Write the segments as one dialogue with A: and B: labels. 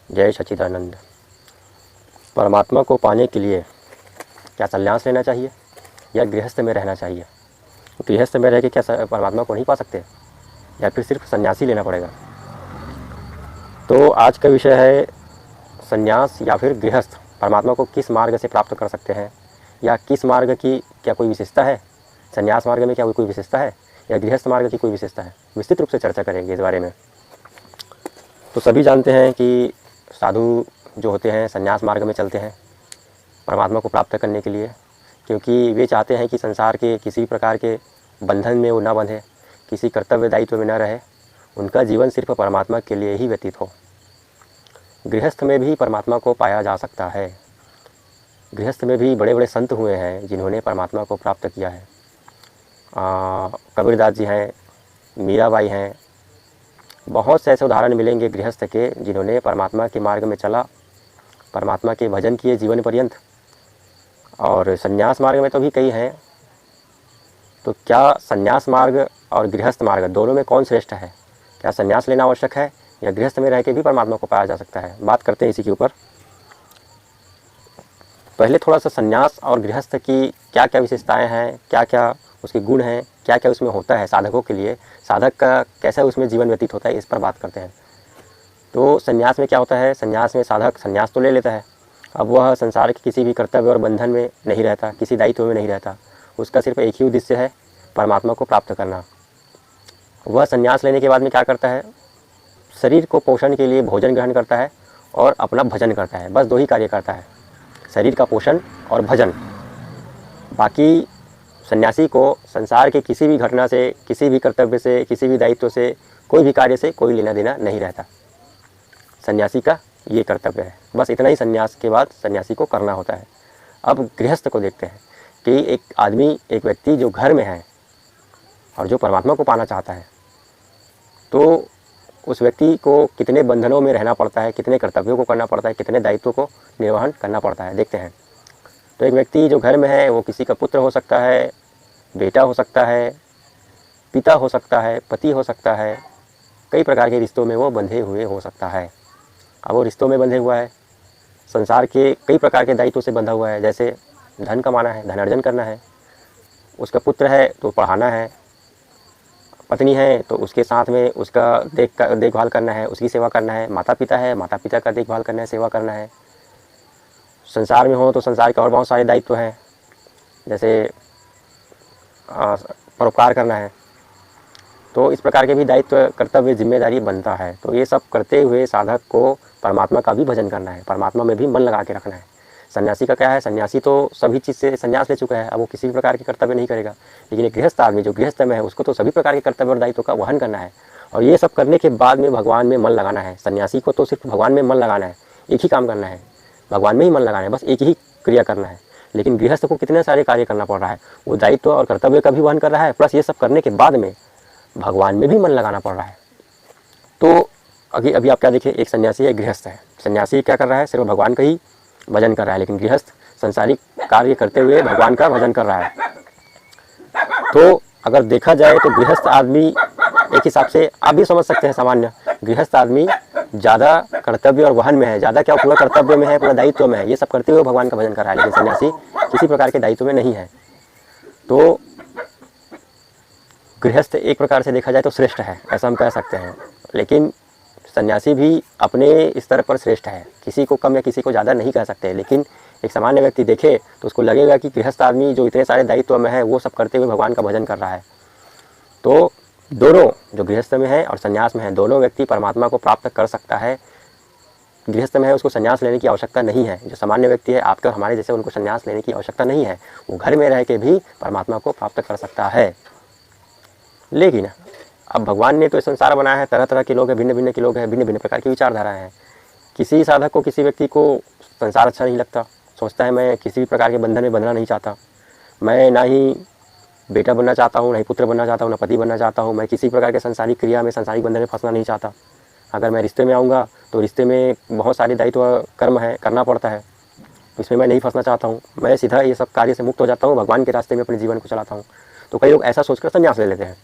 A: जय सच्चिदानंद। परमात्मा को पाने के लिए क्या संन्यास लेना चाहिए या गृहस्थ में रहना चाहिए? गृहस्थ में रह के क्या परमात्मा को नहीं पा सकते, या फिर सिर्फ सन्यासी लेना पड़ेगा? तो आज का विषय है सन्यास या फिर गृहस्थ परमात्मा को किस मार्ग से प्राप्त कर सकते हैं, या किस मार्ग की क्या कोई विशेषता है, सन्यास मार्ग में क्या कोई विशेषता है या गृहस्थ मार्ग की कोई विशेषता है। विस्तृत रूप से चर्चा करेंगे इस बारे में। तो सभी जानते हैं कि साधु जो होते हैं सन्यास मार्ग में चलते हैं परमात्मा को प्राप्त करने के लिए, क्योंकि वे चाहते हैं कि संसार के किसी भी प्रकार के बंधन में वो न बंधे, किसी कर्तव्य दायित्व में न रहे, उनका जीवन सिर्फ परमात्मा के लिए ही व्यतीत हो। गृहस्थ में भी परमात्मा को पाया जा सकता है। गृहस्थ में भी बड़े बड़े संत हुए हैं जिन्होंने परमात्मा को प्राप्त किया है। कबीरदास जी हैं, मीराबाई हैं, बहुत से ऐसे उदाहरण मिलेंगे गृहस्थ के जिन्होंने परमात्मा के मार्ग में चला, परमात्मा के भजन किए जीवन पर्यंत। और सन्यास मार्ग में तो भी कई हैं। तो क्या सन्यास मार्ग और गृहस्थ मार्ग दोनों में कौन श्रेष्ठ है? क्या सन्यास लेना आवश्यक है या गृहस्थ में रह के भी परमात्मा को पाया जा सकता है? बात करते हैं इसी के ऊपर। पहले थोड़ा सा सन्यास और गृहस्थ की क्या क्या विशेषताएं हैं, क्या क्या उसके गुण हैं, क्या क्या उसमें होता है साधकों के लिए, साधक का कैसा उसमें जीवन व्यतीत होता है, इस पर बात करते हैं। तो सन्यास में क्या होता है? सन्यास में साधक सन्यास तो ले लेता है, अब वह संसार के किसी भी कर्तव्य और बंधन में नहीं रहता, किसी दायित्व में नहीं रहता। उसका सिर्फ एक ही उद्देश्य है, परमात्मा को प्राप्त करना। वह सन्यास लेने के बाद में क्या करता है? शरीर को पोषण के लिए भोजन ग्रहण करता है और अपना भजन करता है। बस दो ही कार्य करता है, शरीर का पोषण और भजन। बाकी सन्यासी को संसार के किसी भी घटना से, किसी भी कर्तव्य से, किसी भी दायित्व से, कोई भी कार्य से कोई लेना देना नहीं रहता। सन्यासी का ये कर्तव्य है, बस इतना ही सन्यास के बाद सन्यासी को करना होता है। अब गृहस्थ को देखते हैं कि एक आदमी, एक व्यक्ति जो घर में है और जो परमात्मा को पाना चाहता है, तो उस व्यक्ति को कितने बंधनों में रहना पड़ता है, कितने कर्तव्यों को करना पड़ता है, कितने दायित्वों को निर्वहन करना पड़ता है, देखते हैं। तो एक व्यक्ति जो घर में है वो किसी का पुत्र हो सकता है, बेटा हो सकता है, पिता हो सकता है, पति हो सकता है, कई प्रकार के रिश्तों में वो बंधे हुए हो सकता है। अब वो रिश्तों में बंधे हुआ है, संसार के कई प्रकार के दायित्वों से बंधा हुआ है, जैसे धन कमाना है, धन अर्जन करना है, उसका पुत्र है तो पढ़ाना है, पत्नी है तो उसके साथ में उसका देखभाल करना है, उसकी सेवा करना है, माता पिता है, माता पिता का देखभाल करना है, सेवा करना है। संसार में हो तो संसार के और बहुत सारे दायित्व हैं, जैसे परोपकार करना है। तो इस प्रकार के भी दायित्व, कर्तव्य, जिम्मेदारी बनता है। तो ये सब करते हुए साधक को परमात्मा का भी भजन करना है, परमात्मा में भी मन लगा के रखना है। सन्यासी का क्या है? सन्यासी तो सभी चीज़ से संन्यास ले चुका है, अब वो किसी भी प्रकार के कर्तव्य नहीं करेगा। लेकिन एक गृहस्थ आदमी जो गृहस्थ में है, उसको तो सभी प्रकार के कर्तव्य और दायित्व का वहन करना है, और ये सब करने के बाद में भगवान में मन लगाना है। सन्यासी को तो सिर्फ भगवान में मन लगाना है, एक ही काम करना है, भगवान में ही मन लगाना है, बस एक ही क्रिया करना है। लेकिन गृहस्थ को कितने सारे कार्य करना पड़ रहा है, वो दायित्व और कर्तव्य का भी वहन कर रहा है, प्लस ये सब करने के बाद में भगवान में भी मन लगाना पड़ रहा है। तो अभी आप क्या देखिए, एक सन्यासी है, गृहस्थ है। सन्यासी क्या कर रहा है? सिर्फ भगवान का ही भजन कर रहा है, लेकिन गृहस्थ संसारिक कार्य करते हुए भगवान का भजन कर रहा है। तो अगर देखा जाए तो गृहस्थ आदमी एक हिसाब से आप भी समझ सकते हैं, सामान्य गृहस्थ आदमी ज़्यादा कर्तव्य और वहन में है, ज़्यादा क्या पूरा कर्तव्य में है, पूरा दायित्व में है, ये सब करते हुए भगवान का भजन कर रहा है। लेकिन सन्यासी किसी प्रकार के दायित्व में नहीं है। तो गृहस्थ एक प्रकार से देखा जाए तो श्रेष्ठ है, ऐसा हम कह सकते हैं। लेकिन सन्यासी भी अपने स्तर पर श्रेष्ठ है, किसी को कम या किसी को ज़्यादा नहीं कह सकते। लेकिन एक सामान्य व्यक्ति देखे तो उसको लगेगा कि गृहस्थ आदमी जो इतने सारे दायित्व में है वो सब करते हुए भगवान का भजन कर रहा है। तो दोनों, जो गृहस्थ में है और संन्यास में है, दोनों व्यक्ति परमात्मा को प्राप्त कर सकता है। गृहस्थ में है उसको संन्यास लेने की आवश्यकता नहीं है, जो सामान्य व्यक्ति है आपके और हमारे जैसे, उनको संन्यास लेने की आवश्यकता नहीं है, वो घर में रह के भी परमात्मा को प्राप्त कर सकता है। लेकिन अब भगवान ने तो संसार बनाया है, तरह तरह के लोग हैं, भिन्न भिन्न के लोग हैं, भिन्न भिन्न प्रकार की विचारधाराएं हैं। किसी साधक को, किसी व्यक्ति को संसार अच्छा नहीं लगता, सोचता है मैं किसी भी प्रकार के बंधन में बंधना नहीं चाहता, मैं ना ही बेटा बनना चाहता हूँ, ना ही पुत्र बनना चाहता हूँ, ना पति बनना चाहता हूँ, मैं किसी प्रकार के संसारिक क्रिया में, संसारिक बंधन में फंसना नहीं चाहता। अगर मैं रिश्ते में आऊँगा तो रिश्ते में बहुत सारी दायित्व कर्म है, करना पड़ता है, इसमें मैं नहीं फंसना चाहता हूँ, मैं सीधा ये सब कार्य से मुक्त हो जाता हूँ, भगवान के रास्ते में अपने जीवन को चलाता हूँ। तो कई लोग ऐसा सोचकर संन्यास ले लेते हैं।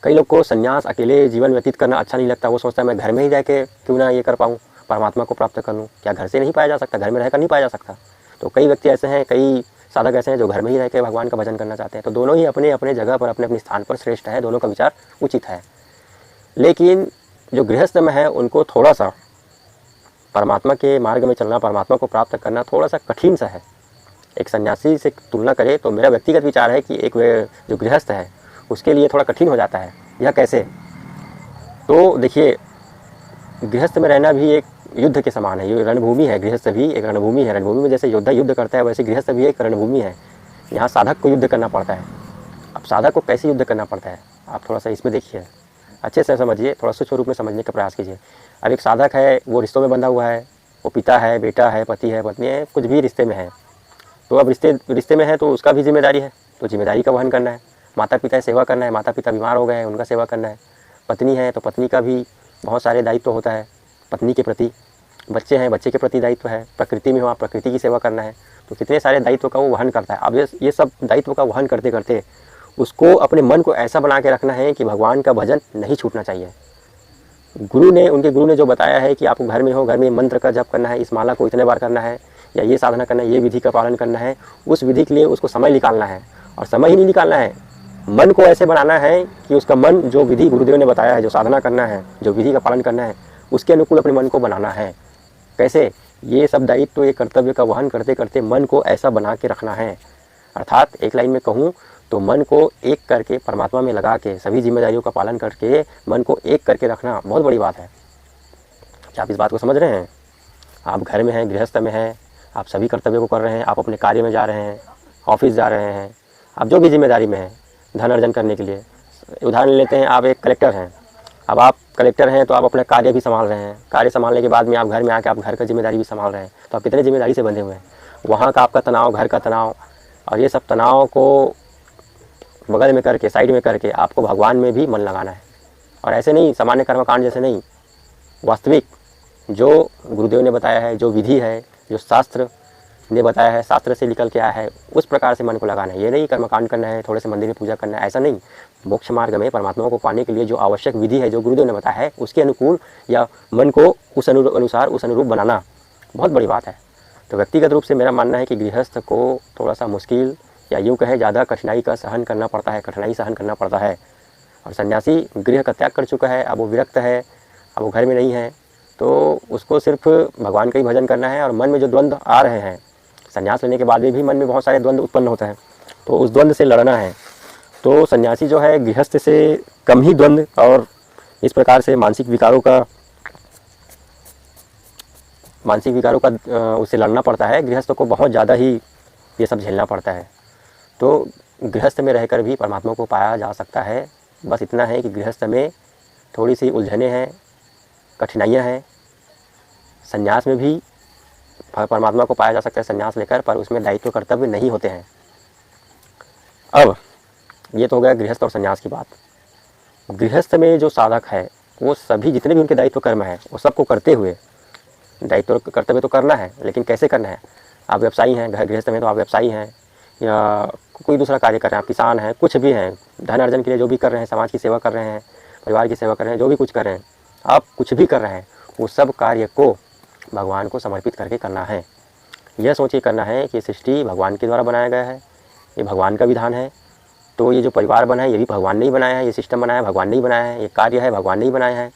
A: कई लोग को संन्यास, अकेले जीवन व्यतीत करना अच्छा नहीं लगता, वो सोचता है मैं घर में ही जाके क्यों ना ये कर पाऊँ, परमात्मा को प्राप्त कर लूँ? क्या घर से नहीं पाया जा सकता? घर में रहकर नहीं पाया जा सकता? तो कई व्यक्ति ऐसे हैं, कई साधक ऐसे हैं जो घर में ही रह के भगवान का भजन करना चाहते हैं। तो दोनों ही अपने अपने जगह पर, अपने अपने स्थान पर श्रेष्ठ है, दोनों का विचार उचित है। लेकिन जो गृहस्थ में है उनको थोड़ा सा परमात्मा के मार्ग में चलना, परमात्मा को प्राप्त करना थोड़ा सा कठिन सा है। एक सन्यासी से तुलना करें तो मेरा व्यक्तिगत विचार है कि एक जो गृहस्थ है उसके लिए थोड़ा कठिन हो जाता है। यह कैसे? तो देखिए, गृहस्थ में रहना भी एक युद्ध के समान है। ये रणभूमि है, गृहस्थ भी एक रणभूमि है। रणभूमि में जैसे योद्धा युद्ध करता है वैसे गृहस्थ भी एक रणभूमि है। यहाँ साधक को युद्ध करना पड़ता है। अब साधक को कैसे युद्ध करना पड़ता है आप थोड़ा सा इसमें देखिए, अच्छे से समझिए, थोड़ा सूक्ष्म रूप में समझने का प्रयास कीजिए। अब एक साधक है, वो रिश्तों में बंधा हुआ है, वो पिता है, बेटा है, पति है, पत्नी है, कुछ भी रिश्ते में है। तो अब रिश्ते में है तो उसका भी जिम्मेदारी है, तो जिम्मेदारी का वहन करना है। माता पिता की सेवा करना है, माता पिता बीमार हो गए हैं उनका सेवा करना है। पत्नी है तो पत्नी का भी बहुत सारे दायित्व होता है पत्नी के प्रति। बच्चे हैं, बच्चे के प्रति दायित्व है। प्रकृति में हो, प्रकृति की सेवा करना है। तो कितने सारे दायित्व का वो वहन करता है। अब ये सब दायित्व का वहन करते करते उसको अपने मन को ऐसा बना के रखना है कि भगवान का भजन नहीं छूटना चाहिए। उनके गुरु ने जो बताया है कि आपको घर में हो, घर में मंत्र का जप करना है, इस माला को इतने बार करना है, या ये साधना करना है, ये विधि का पालन करना है, उस विधि के लिए उसको समय निकालना है। और समय ही नहीं निकालना है, मन को ऐसे बनाना है कि उसका मन जो विधि गुरुदेव ने बताया है, जो साधना करना है, जो विधि का पालन करना है, उसके अनुकूल अपने मन को बनाना है। कैसे? ये सब दायित्व, ये कर्तव्य का वहन करते करते मन को ऐसा बना के रखना है। अर्थात एक लाइन में कहूँ तो मन को एक करके परमात्मा में लगा के सभी जिम्मेदारियों का पालन करके मन को एक करके रखना बहुत बड़ी बात है। क्या आप इस बात को समझ रहे हैं? आप घर में हैं, गृहस्थ में हैं, आप सभी कर्तव्यों को कर रहे हैं, आप अपने कार्य में जा रहे हैं, ऑफिस जा रहे हैं, आप जो भी जिम्मेदारी में हैं धन अर्जन करने के लिए। उदाहरण लेते हैं, आप एक कलेक्टर हैं। अब आप कलेक्टर हैं तो आप अपना कार्य भी संभाल रहे हैं। कार्य संभालने के बाद में आप घर में आके आप घर का जिम्मेदारी भी संभाल रहे हैं। तो आप कितने जिम्मेदारी से बंधे हुए हैं। वहाँ का आपका तनाव, घर का तनाव, और ये सब तनाव को बगल में करके, साइड में करके आपको भगवान में भी मन लगाना है। और ऐसे नहीं सामान्य कर्मकांड जैसे नहीं, वास्तविक जो गुरुदेव ने बताया है, जो विधि है, जो शास्त्र ने बताया है, शास्त्र से निकल के आया है, उस प्रकार से मन को लगाना है। ये नहीं कर्मकांड करना है, थोड़े से मंदिर में पूजा करना है, ऐसा नहीं। मोक्ष मार्ग में परमात्मा को पाने के लिए जो आवश्यक विधि है, जो गुरुदेव ने बताया है, उसके अनुकूल या मन को उस अनुसार, उस अनुरूप बनाना बहुत बड़ी बात है। तो व्यक्तिगत रूप से मेरा मानना है कि गृहस्थ को थोड़ा सा मुश्किल, या यूँ कहें ज़्यादा कठिनाई का सहन करना पड़ता है, कठिनाई सहन करना पड़ता है। और सन्यासी गृह का त्याग कर चुका है, अब वो विरक्त है, अब वो घर में नहीं है, तो उसको सिर्फ भगवान का ही भजन करना है। और मन में जो द्वंद्व आ रहे हैं, संन्यास लेने के बाद भी मन में बहुत सारे द्वंद्व उत्पन्न होते हैं, तो उस द्वंद्व से लड़ना है। तो सन्यासी जो है गृहस्थ से कम ही द्वंद्व और इस प्रकार से मानसिक विकारों का उससे लड़ना पड़ता है। गृहस्थ को बहुत ज़्यादा ही ये सब झेलना पड़ता है। तो गृहस्थ में रहकर भी परमात्मा को पाया जा सकता है। बस इतना है कि गृहस्थ में थोड़ी सी उलझनें हैं, कठिनाइयाँ हैं। संन्यास में भी परमात्मा को पाया जा सकता है संन्यास लेकर, पर उसमें दायित्व कर्तव्य नहीं होते हैं। अब ये तो हो गया गृहस्थ और संन्यास की बात। गृहस्थ में जो साधक है वो सभी जितने भी उनके दायित्व कर्म हैं वो सबको करते हुए, दायित्व कर्तव्य तो करना है, लेकिन कैसे करना है। आप व्यवसायी हैं, घर गृहस्थ में तो आप व्यवसायी हैं या कोई दूसरा कार्य कर रहे हैं, आप किसान हैं, कुछ भी हैं, धन अर्जन के लिए जो भी कर रहे हैं, समाज की सेवा कर रहे हैं, परिवार की सेवा कर रहे हैं, जो भी कुछ कर रहे हैं, आप कुछ भी कर रहे हैं, वो सब कार्य को भगवान को समर्पित करके करना है। यह सोच के करना है कि सृष्टि भगवान के द्वारा बनाया गया है, ये भगवान का विधान है। तो ये जो परिवार बना है ये भी भगवान ने ही बनाया है, ये सिस्टम बनाया है भगवान ने ही बनाया है, ये कार्य है भगवान ने ही बनाया है।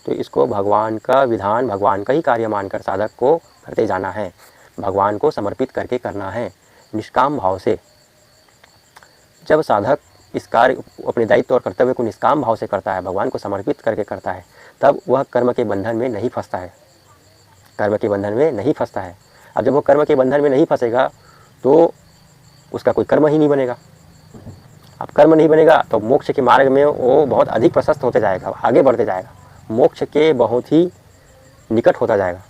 A: तो इसको भगवान का विधान, भगवान का ही कार्य मानकर साधक को करते जाना है, भगवान को समर्पित करके करना है, निष्काम भाव से। जब साधक इस कार्य, अपने दायित्व और कर्तव्य को निष्काम भाव से करता है, भगवान को समर्पित करके करता है, तब वह कर्म के बंधन में नहीं फंसता है, कर्म के बंधन में नहीं फंसता है। अब जब वो कर्म के बंधन में नहीं फंसेगा तो उसका कोई कर्म ही नहीं बनेगा। अब कर्म नहीं बनेगा तो मोक्ष के मार्ग में वो बहुत अधिक प्रशस्त होते जाएगा, आगे बढ़ते जाएगा, मोक्ष के बहुत ही निकट होता जाएगा।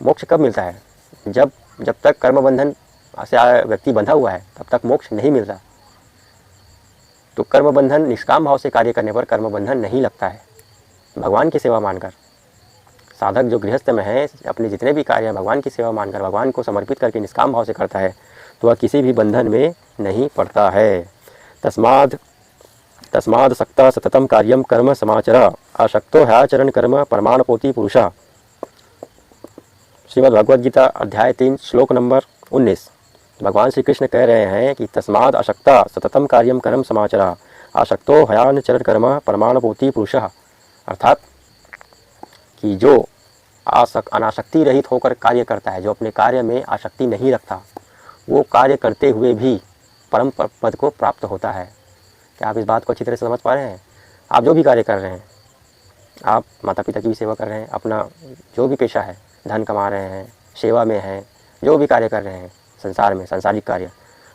A: मोक्ष कब मिलता है? जब तक कर्म बंधन से व्यक्ति बंधा हुआ है तब तक मोक्ष नहीं मिलता। तो कर्म बंधन, निष्काम भाव से कार्य करने पर कर्म बंधन नहीं लगता है। भगवान की सेवा मानकर साधक जो गृहस्थ में है, अपने जितने भी कार्य हैं भगवान की सेवा मानकर, भगवान को समर्पित करके निष्काम भाव से करता है, तो वह किसी भी बंधन में नहीं पड़ता है। तस्माद् सक्ता सततम कार्यम कर्म समाचर, अशक्तो ह्याचरण कर्म परमाणपोति पुरुषा। श्रीमद् भगवद गीता अध्याय 3 श्लोक नंबर 19। भगवान श्री कृष्ण कह रहे हैं कि तस्माद अशक्ता सततम कार्यम कर्म समाचरा आशक्तो हयान चरण कर्म परमाणुभूति पुरुषः। अर्थात कि जो अनासक्ति रहित होकर कार्य करता है, जो अपने कार्य में आसक्ति नहीं रखता, वो कार्य करते हुए भी परम पद को प्राप्त होता है। क्या आप इस बात को अच्छी तरह से समझ पा रहे हैं? आप जो भी कार्य कर रहे हैं, आप माता पिता की भी सेवा कर रहे हैं, अपना जो भी पेशा है, धन कमा रहे हैं, सेवा में हैं, जो भी कार्य कर रहे हैं संसार में, सांसारिक कार्य,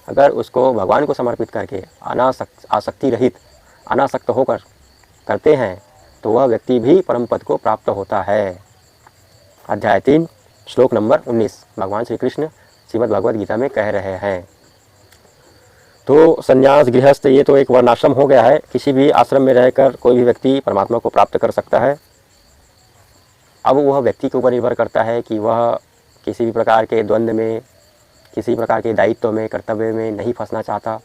A: अगर उसको भगवान को समर्पित करके आसक्ति रहित अनासक्त होकर करते हैं तो वह व्यक्ति भी परम पद को प्राप्त होता है। अध्याय 3 श्लोक नंबर 19 भगवान श्री कृष्ण श्रीमद् भगवद गीता में कह रहे हैं। तो संन्यास, गृहस्थ, ये तो एक वर्णाश्रम हो गया है। किसी भी आश्रम में रहकर कोई भी व्यक्ति परमात्मा को प्राप्त कर सकता है। अब वह व्यक्ति के ऊपर निर्भर करता है कि वह किसी भी प्रकार के द्वंद्व में, किसी प्रकार के दायित्व में, कर्तव्य में नहीं फंसना चाहता,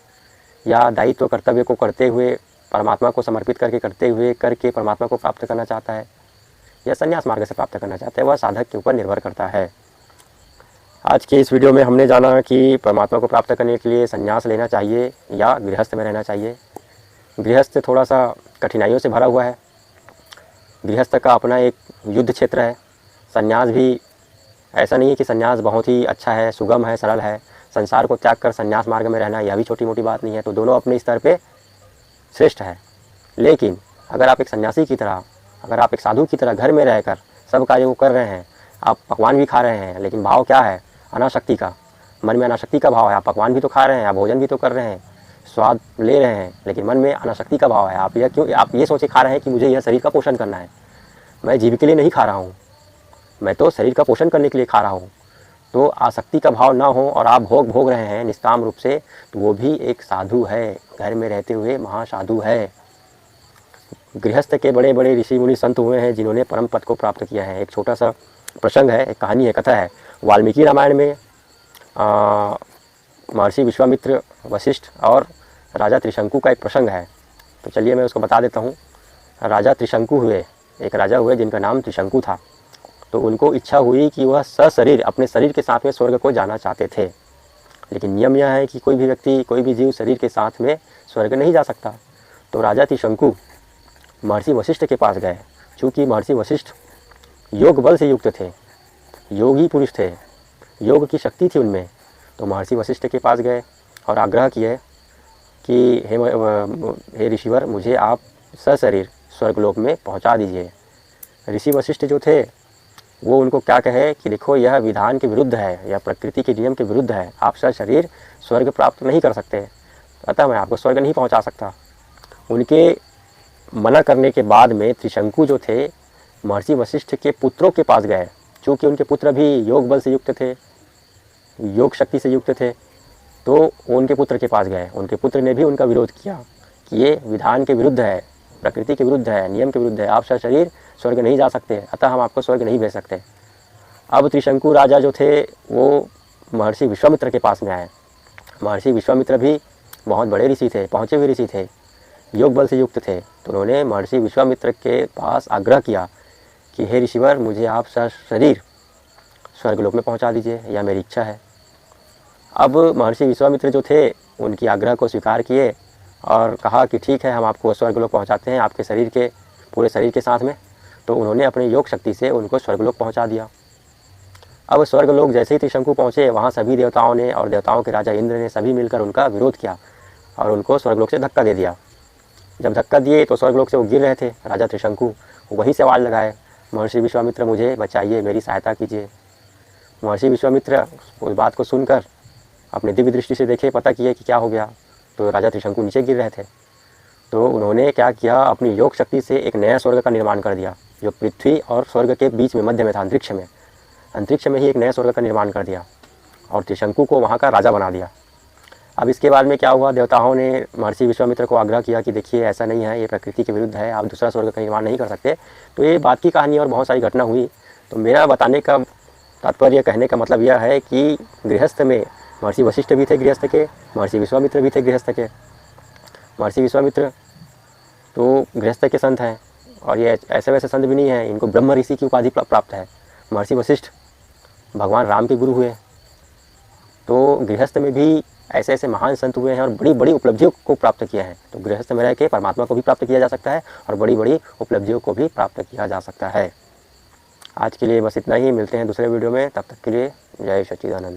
A: या दायित्व कर्तव्य को करते हुए परमात्मा को समर्पित करके परमात्मा को प्राप्त करना चाहता है, या संन्यास मार्ग से प्राप्त करना चाहता है। वह साधक के ऊपर निर्भर करता है। आज के इस वीडियो में हमने जाना कि परमात्मा को प्राप्त करने के लिए संन्यास लेना चाहिए या गृहस्थ में रहना चाहिए। गृहस्थ थोड़ा सा कठिनाइयों से भरा हुआ है। गृहस्थ का अपना एक युद्ध क्षेत्र है। संन्यास भी ऐसा नहीं है कि संन्यास बहुत ही अच्छा है, सुगम है, सरल है। संसार को त्याग कर संन्यास मार्ग में रहना, यह भी छोटी मोटी बात नहीं है। तो दोनों अपने स्तर पे श्रेष्ठ है। लेकिन अगर आप एक सन्यासी की तरह, अगर आप एक साधु की तरह घर में रहकर सब कार्यों को कर रहे हैं, आप पकवान भी खा रहे हैं, लेकिन भाव क्या है? अनासक्ति का। मन में अनासक्ति का भाव है। आप पकवान भी तो खा रहे हैं, आप भोजन भी तो कर रहे हैं, स्वाद ले रहे हैं, लेकिन मन में अनासक्ति का भाव है। आप ये सोचे खा रहे हैं कि मुझे यह शरीर का पोषण करना है। मैं जीव के लिए नहीं खा रहा हूँ, मैं तो शरीर का पोषण करने के लिए खा रहा हूँ। तो आसक्ति का भाव ना हो और आप भोग रहे हैं निष्काम रूप से, तो वो भी एक साधु है, घर में रहते हुए महासाधु है। गृहस्थ के बड़े बड़े ऋषि मुनि संत हुए हैं जिन्होंने परम पद को प्राप्त किया है। एक छोटा सा प्रसंग है, एक कहानी है, कथा है। वाल्मीकि रामायण में महर्षि विश्वामित्र, वशिष्ठ और राजा त्रिशंकु का एक प्रसंग है। तो चलिए मैं उसको बता देता हूँ। राजा त्रिशंकु हुए, एक राजा हुए जिनका नाम त्रिशंकु था। तो उनको इच्छा हुई कि वह सशरीर अपने शरीर के साथ में स्वर्ग को जाना चाहते थे। लेकिन नियम यह है कि कोई भी व्यक्ति, कोई भी जीव शरीर के साथ में स्वर्ग नहीं जा सकता। तो राजा त्रिशंकु महर्षि वशिष्ठ के पास गए। चूँकि महर्षि वशिष्ठ योग बल से युक्त थे, योगी पुरुष थे, योग की शक्ति थी उनमें। तो महर्षि वशिष्ठ के पास गए और आग्रह किए कि हे ऋषिवर, मुझे आप सशरीर स्वर्गलोक में पहुंचा दीजिए। ऋषि वशिष्ठ जो थे वो उनको क्या कहे कि देखो, यह विधान के विरुद्ध है, यह प्रकृति के नियम के विरुद्ध है, आप सशरीर स्वर्ग प्राप्त नहीं कर सकते, अतः मैं आपको स्वर्ग नहीं पहुंचा सकता। उनके मना करने के बाद में त्रिशंकु जो थे महर्षि वशिष्ठ के पुत्रों के पास गए। चूँकि उनके पुत्र भी योग बल से युक्त थे, योग शक्ति से युक्त थे, तो वो उनके पुत्र के पास गए। उनके पुत्र ने भी उनका विरोध किया कि ये विधान के विरुद्ध है, प्रकृति के विरुद्ध है, नियम के विरुद्ध है, आप सशरीर स्वर्ग नहीं जा सकते, अतः हम आपको स्वर्ग नहीं भेज सकते। अब त्रिशंकु राजा जो थे वो महर्षि विश्वामित्र के पास में आए। महर्षि विश्वामित्र भी बहुत बड़े ऋषि थे, पहुँचे हुए ऋषि थे, योग बल से युक्त थे। तो उन्होंने महर्षि विश्वामित्र के पास आग्रह किया कि हे ऋषिवर, मुझे आप सशरीर स्वर्गलोक में पहुंचा दीजिए, यह मेरी इच्छा है। अब महर्षि विश्वामित्र जो थे उनकी आग्रह को स्वीकार किए और कहा कि ठीक है, हम आपको स्वर्गलोक पहुंचाते हैं, आपके शरीर के पूरे शरीर के साथ में। तो उन्होंने अपने योग शक्ति से उनको स्वर्गलोक पहुंचा दिया। अब स्वर्गलोक जैसे ही त्रिशंकु पहुँचे, वहाँ सभी देवताओं ने और देवताओं के राजा इंद्र ने सभी मिलकर उनका विरोध किया और उनको स्वर्गलोक से धक्का दे दिया। जब धक्का दिए तो स्वर्गलोक से वो गिर रहे थे राजा त्रिशंकु, वहीं से आवाज़ लगाए, महर्षि विश्वामित्र, मुझे बचाइए, मेरी सहायता कीजिए। महर्षि विश्वामित्र उस बात को सुनकर अपनी दिव्य दृष्टि से देखे, पता किए कि क्या हो गया। तो राजा त्रिशंकु नीचे गिर रहे थे। तो उन्होंने क्या किया, अपनी योग शक्ति से एक नया स्वर्ग का निर्माण कर दिया, जो पृथ्वी और स्वर्ग के बीच में मध्य में था, अंतरिक्ष में ही एक नया स्वर्ग का निर्माण कर दिया और त्रिशंकु को वहाँ का राजा बना दिया। अब इसके बाद में क्या हुआ, देवताओं ने महर्षि विश्वामित्र को आग्रह किया कि देखिए, ऐसा नहीं है, ये प्रकृति के विरुद्ध है, आप दूसरा स्वर्ग का निर्माण नहीं कर सकते। तो ये बात की कहानी और बहुत सारी घटना हुई। तो मेरा बताने का तात्पर्य, कहने का मतलब यह है कि गृहस्थ में महर्षि वशिष्ठ भी थे गृहस्थ के, महर्षि विश्वामित्र भी थे गृहस्थ के। महर्षि विश्वामित्र तो गृहस्थ के संत हैं और ये ऐसे वैसे संत भी नहीं हैं, इनको ब्रह्म ऋषि की उपाधि प्राप्त है। महर्षि वशिष्ठ भगवान राम के गुरु हुए। तो गृहस्थ में भी ऐसे ऐसे महान संत हुए हैं और बड़ी बड़ी उपलब्धियों को प्राप्त किया है। तो गृहस्थ में रह के परमात्मा को भी प्राप्त किया जा सकता है और बड़ी बड़ी उपलब्धियों को भी प्राप्त किया जा सकता है। आज के लिए बस इतना ही, मिलते हैं दूसरे वीडियो में, तब तक के लिए जय सच्चिदानंद।